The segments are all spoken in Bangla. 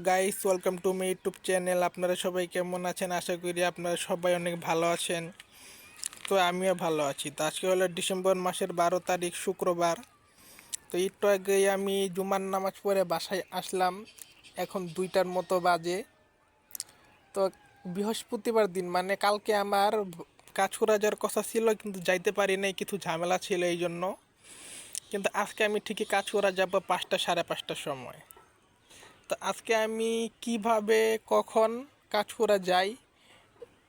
Guys, welcome to my YouTube channel. আপনারা সবাই কেমন আছেন? আশা করি আপনারা সবাই অনেক ভালো আছেন। তো আমিও ভালো আছি। তো আজকে হলো ডিসেম্বর মাসের 12 তারিখ, শুক্রবার। তো একটু আগেই আমি জুমার নামাজ পড়ে বাসায় আসলাম। এখন 2টার মতো বাজে। তো বৃহস্পতিবার দিন, মানে কালকে আমার কাজ করা যাওয়ার কথা ছিল, কিন্তু যাইতে পারি নাই, কিছু ঝামেলা ছিল এই জন্য। কিন্তু আজকে আমি ঠিকই কাজ করা যাব 5টা সাড়ে 5টার সময়। তো আজকে আমি কিভাবে কখন কাজ করা যায়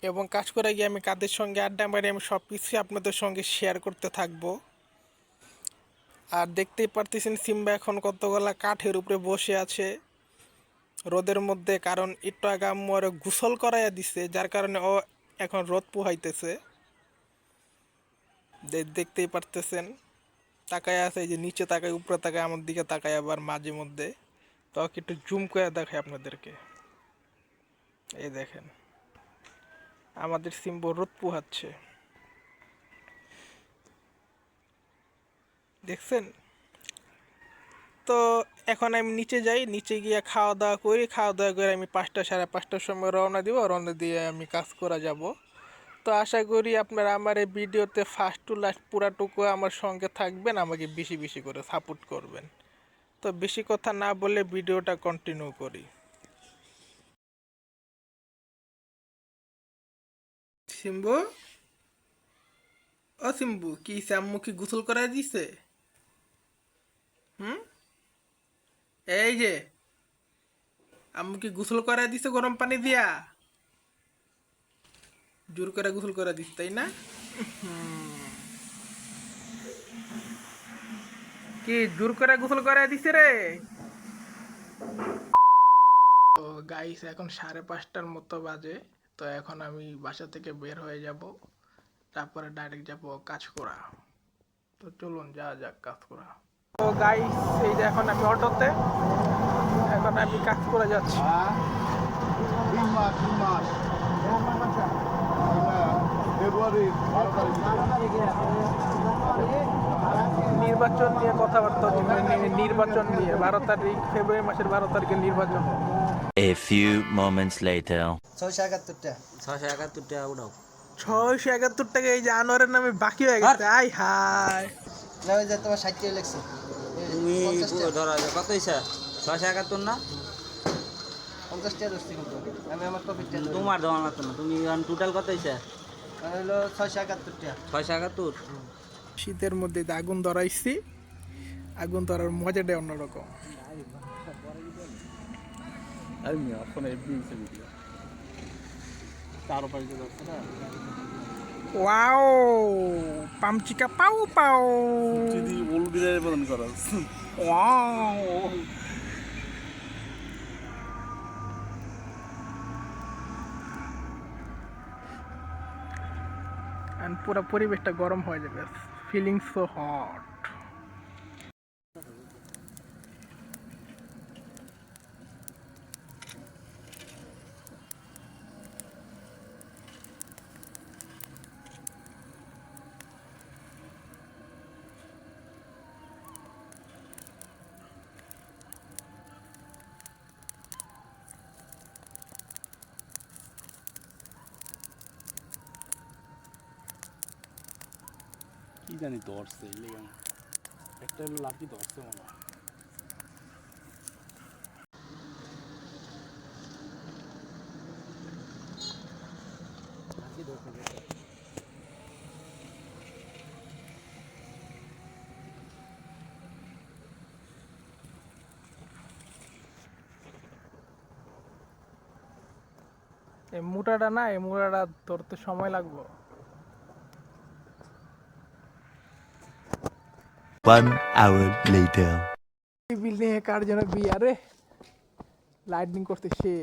এবং কাজ করে গিয়ে আমি কাদের সঙ্গে আড্ডা মারি, আমি সব কিছুই আপনাদের সঙ্গে শেয়ার করতে থাকবো। আর দেখতেই পারতেছেন সিম্বা এখন কতগুলা কাঠের উপরে বসে আছে রোদের মধ্যে, কারণ একটু আগে আম্মু ওরে গোসল করাইয়া দিছে, যার কারণে ও এখন রোদ পোহাইতেছে। দেখতেই পারতেছেন তাকায় আছে, এই যে নিচে তাকায়, উপরে তাকায়, আমার দিকে তাকায় আবার মাঝে মধ্যে। তো ওকে একটু জুম করে দেখায় আপনাদেরকে। এই দেখেন আমাদের সিম্বো রোদ পোহাচ্ছে, দেখছেন? তো এখন আমি নিচে যাই, নিচে গিয়ে খাওয়া দাওয়া করি, খাওয়া দাওয়া করে আমি 5টা সাড়ে 5টার সময় রওনা দিব, রওনা দিয়ে আমি কাজ করা যাব। তো আশা করি আপনারা আমার এই ভিডিওতে ফার্স্ট টু লাস্ট পুরাটুকু আমার সঙ্গে থাকবেন, আমাকে বেশি বেশি করে সাপোর্ট করবেন। তো বেশি কথা না বলে ভিডিওটা কন্টিনিউ করি। সিম্বু, ও সিম্বু, কি আম্মু কি গোসল করাই দিছে? হুম, এই যে আম্মু কি গোসল করাই দিছে গরম পানি দিয়া? জোর করে গোসল করে দিস, তাই না? কি জোর করে গোসল করে দিছে রে? তো গাইস, এখন সাড়ে 5টার মতো বাজে। তো এখন আমি বাসা থেকে বের হয়ে যাব, তারপরে ডাইরেক্ট যাব কাজ করা। তো চলুন যা যাক কাজ করা। তো গাইস, এই যে এখন আমি অটোতে, এখন আমি কাজ করে যাচ্ছি। নির্বাচন নিয়ে কথাবার্তা হচ্ছে, নির্বাচন নিয়ে 12 তারিখ, ফেব্রুয়ারি মাসের 12 তারিখে নির্বাচন। A few moments later. 671টা 671 উঠাও। 671 টাকা এই যে আনোয়ারের নামে বাকি হয়ে গেছে। আই হাই, না, ওই যে তোমার 60 লেখছে। তুমি 50টা ধরো কত হয়েছে? 671 না? 50টা ধরছি কিন্তু আমি আমার টপিকটা ধরি। তোমার দেওয়া লাগতো না। তুমি টোটাল কত হয়েছে? হলো 671টা। 671। শীতের মধ্যে আগুন ধরাইছি, আগুন ধরার মজাটাই অন্যরকম। ওয়াও, পামচিকা পাও পাও। ওয়াও, পুরো পরিবেশটা গরম হয়ে যাবে। Feeling so hot. কি জানি ধরছে একটা হলো লাঠি ধরছে মনে হয়। এই মোটাটা না, এই মোটাটা ধরতে সময় লাগবে। 1 hour later. এই বিল্ডিং এ কার যেন বিয়া রে, লাইটিং করতে সেই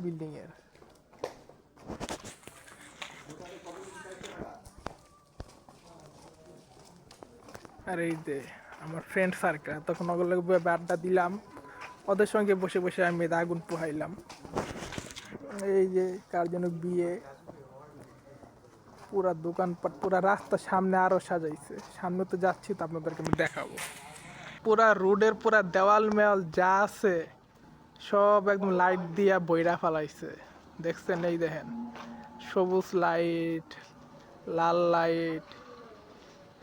বিল্ডিং এর। আর এই যে আমার ফ্রেন্ড সার্কেল, তখন ওগুলো আড্ডা দিলাম, ওদের সঙ্গে বসে বসে আমি আগুন পোহাইলাম। এই যে কার যেন বিয়ে, পুরা দোকানপাট, পুরা রাস্তার সামনে আরো সাজাইছে। সামনে তো যাচ্ছি, তো আপনাদেরকে আমি দেখাবো। পুরা রোডের পুরা দেওয়াল মেওয়াল যা আছে সব একদম লাইট দিয়া বইরা ফালাইছে, দেখছেন? এই দেখেন, সবুজ লাইট, লাল লাইট,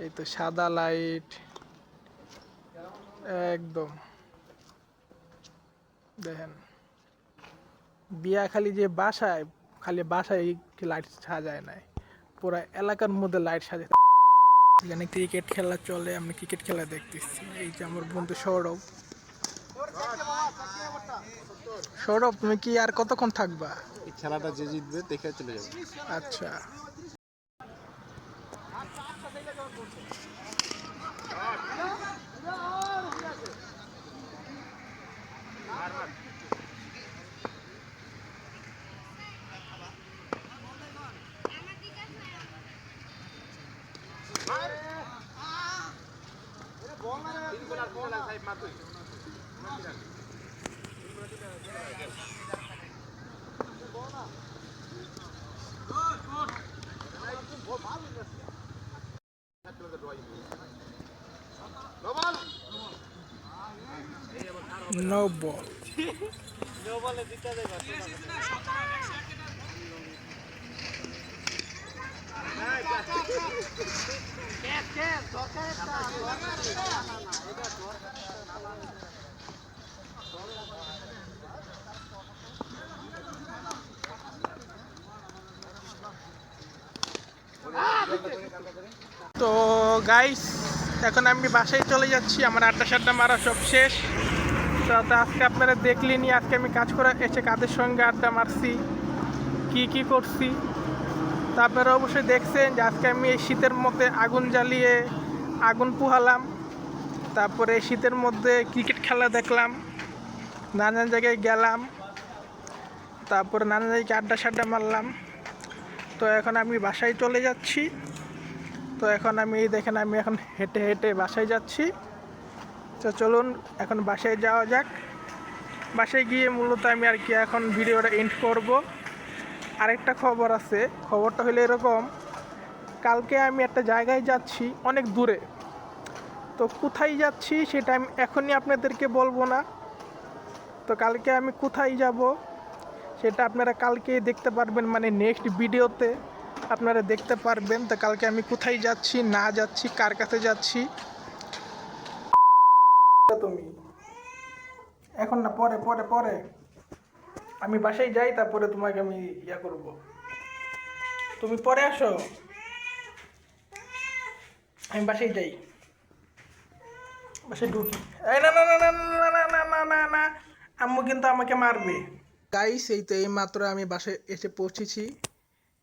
এই তো সাদা লাইট, একদম দেখেন। বিয়া খালি যে বাসায়, খালি বাসায় লাইট সাজায় নাই, পুরা এলাকার মধ্যে লাইট সাজায়। এখানে ক্রিকেট খেলা চলে, আমি ক্রিকেট খেলা দেখতেছি। এই যে আমার বন্ধু সৌরভ। সৌরভ, তুমি কি আর কতক্ষণ থাকবা? এই খেলাটা যে জিতবে দেখে চলে যাবে। আচ্ছা, নো বল। তো গাইস, এখন আমি বাসায় চলে যাচ্ছি, আমার আড্ডা সাড্ডা মারা সব শেষ। তো আজকে আপনারা দেখলেনি আজকে আমি কাজ করে এসে কাদের সঙ্গে আড্ডা মারছি, কি করছি। তা আপনারা অবশ্যই দেখছেন যে আজকে আমি এই শীতের মধ্যে আগুন জ্বালিয়ে আগুন পোহালাম, তারপরে শীতের মধ্যে ক্রিকেট খেলা দেখলাম, নানান জায়গায় গেলাম, তারপরে নানান জায়গায় আড্ডা সাড্ডা মারলাম। তো এখন আমি বাসায় চলে যাচ্ছি। তো এখন আমি দেখেন, আমি এখন হেঁটে হেঁটে বাসায় যাচ্ছি। তো চলুন এখন বাসায় যাওয়া যাক। বাসায় গিয়ে মূলত আমি আর কি এখন ভিডিওটা এন্ড করব। আরেকটা খবর আছে, খবরটা হলো এরকম, কালকে আমি একটা জায়গায় যাচ্ছি অনেক দূরে। তো কোথায় যাচ্ছি সেটা আমি এখনই আপনাদেরকে বলবো না। তো কালকে আমি কোথায় যাব সেটা আপনারা কালকে দেখতে পারবেন, মানে নেক্সট ভিডিওতে আপনারা দেখতে পারবেন। তো কালকে আমি কোথায় যাচ্ছি না যাচ্ছি, কার কাছে যাচ্ছি। তুমি এখন না, পরে পরে পরে আমি বাসায় যাই, তারপরে তোমাকে আমি ইয়া করব। তুমি পরে আসো, আমি বাসায় যাই, বাসায় ঢুকি। এই না না না না না না না না না না, আম্মু কিন্তু আমাকে মারবে। গাইস, এই তো এই মাত্র আমি বাসায় এসে পৌঁছেছি।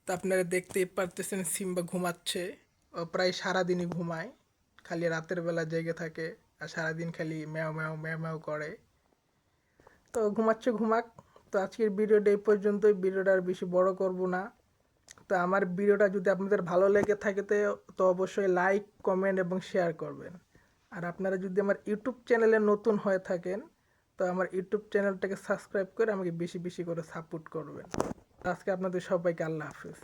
তা আপনারা দেখতেই পারতেছেন সিম্বা ঘুমাচ্ছে। ও প্রায় সারাদিনই ঘুমায়, খালি রাতের বেলা জেগে থাকে আর সারাদিন খালি ম্যাও ম্যাও ম্যাও ম্যাও করে। তো ঘুমাচ্ছে, ঘুমাক। তো আজকের ভিডিওটা এই পর্যন্তই, ভিডিওটা আর বেশি বড় করব না। তো আমার ভিডিওটা যদি আপনাদের ভালো লেগে থাকে তো অবশ্যই লাইক, কমেন্ট এবং শেয়ার করবেন। আর আপনারা যদি আমার ইউটিউব চ্যানেলে নতুন হয়ে থাকেন তো আমার ইউটিউব চ্যানেলটাকে সাবস্ক্রাইব করে আমাকে বেশি বেশি করে সাপোর্ট করবেন। আজকে আপনাদের সবাইকে আল্লাহ হাফেজ।